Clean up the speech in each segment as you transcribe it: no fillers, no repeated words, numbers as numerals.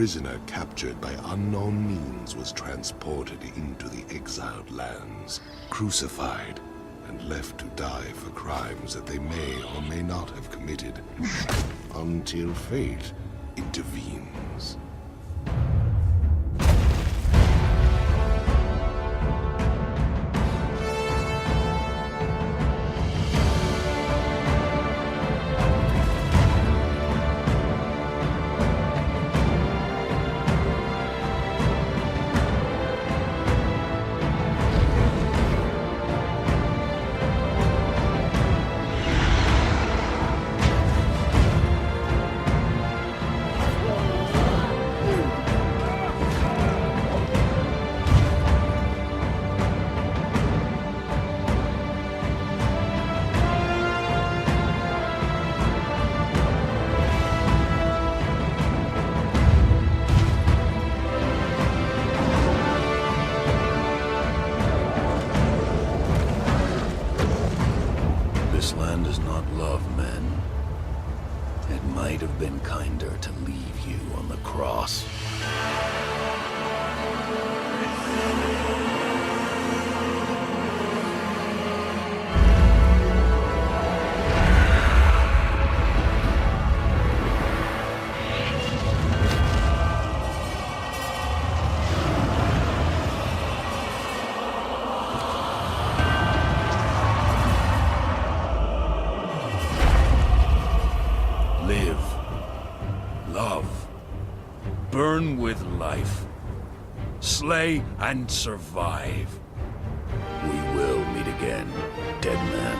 prisoner captured by unknown means was transported into the Exiled Lands, crucified, and left to die for crimes that they may or may not have committed, until fate intervenes. This land does not love men. It might have been kinder to leave you on the cross. Live, love, burn with life, slay and survive. We will meet again, dead man.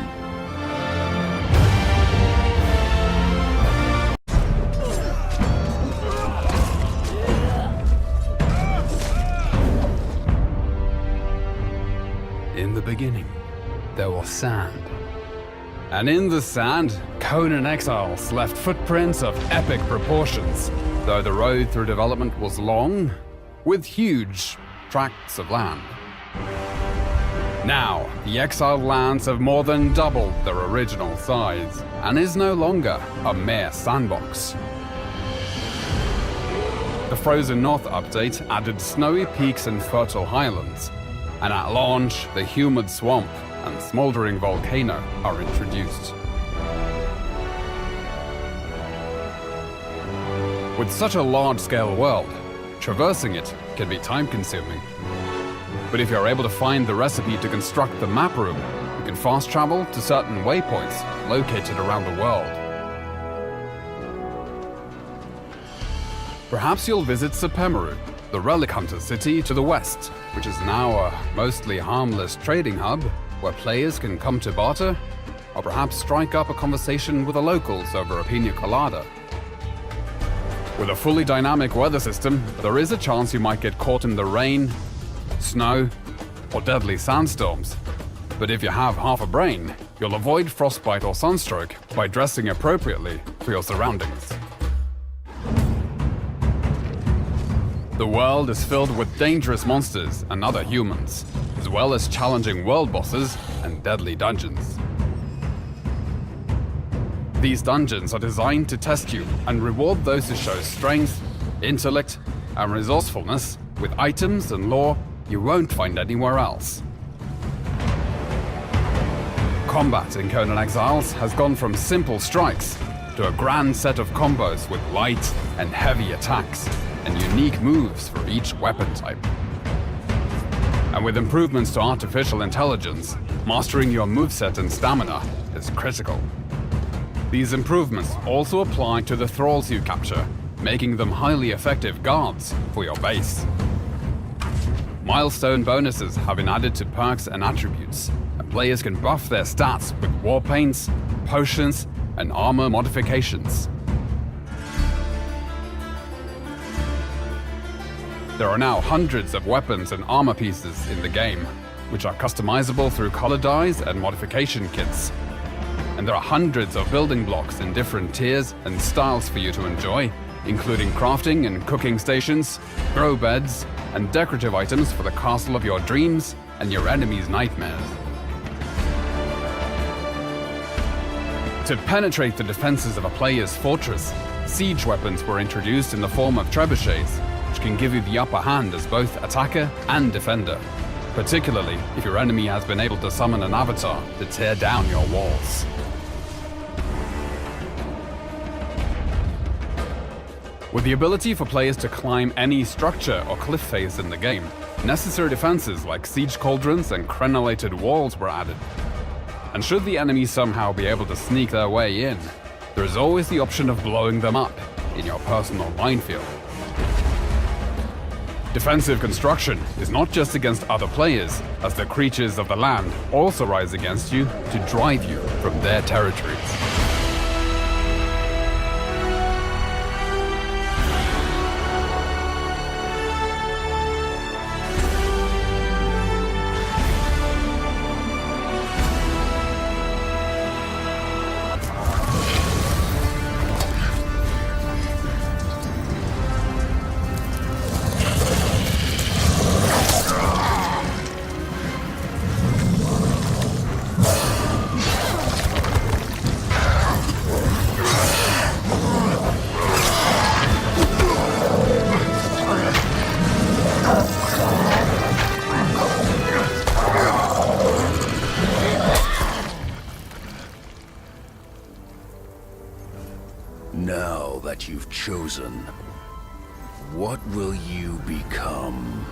In the beginning, there was sand. And in the sand, Conan Exiles left footprints of epic proportions, though the road through development was long, with huge tracts of land. Now, the Exiled Lands have more than doubled their original size, and is no longer a mere sandbox. The Frozen North update added snowy peaks and fertile highlands, and at launch, the humid swamp and smoldering volcano are introduced. With such a large-scale world, traversing it can be time-consuming. But if you're able to find the recipe to construct the map room, you can fast travel to certain waypoints located around the world. Perhaps you'll visit Sepemiru, the relic hunter city to the west, which is now a mostly harmless trading hub where players can come to barter, or perhaps strike up a conversation with the locals over a pina colada. With a fully dynamic weather system, there is a chance you might get caught in the rain, snow, or deadly sandstorms. But if you have half a brain, you'll avoid frostbite or sunstroke by dressing appropriately for your surroundings. The world is filled with dangerous monsters and other humans, as well as challenging world bosses and deadly dungeons. These dungeons are designed to test you and reward those who show strength, intellect, and resourcefulness with items and lore you won't find anywhere else. Combat in Conan Exiles has gone from simple strikes to a grand set of combos with light and heavy attacks, and unique moves for each weapon type. And with improvements to artificial intelligence, mastering your moveset and stamina is critical. These improvements also apply to the thralls you capture, making them highly effective guards for your base. Milestone bonuses have been added to perks and attributes, and players can buff their stats with war paints, potions, and armor modifications. There are now hundreds of weapons and armor pieces in the game, which are customizable through color dyes and modification kits. And there are hundreds of building blocks in different tiers and styles for you to enjoy, including crafting and cooking stations, grow beds, and decorative items for the castle of your dreams and your enemy's nightmares. To penetrate the defenses of a player's fortress, siege weapons were introduced in the form of trebuchets, which can give you the upper hand as both attacker and defender, particularly if your enemy has been able to summon an avatar to tear down your walls. With the ability for players to climb any structure or cliff face in the game, necessary defenses like siege cauldrons and crenellated walls were added. And should the enemy somehow be able to sneak their way in, there is always the option of blowing them up in your personal minefield. Defensive construction is not just against other players, as the creatures of the land also rise against you to drive you from their territories. Now that you've chosen, what will you become?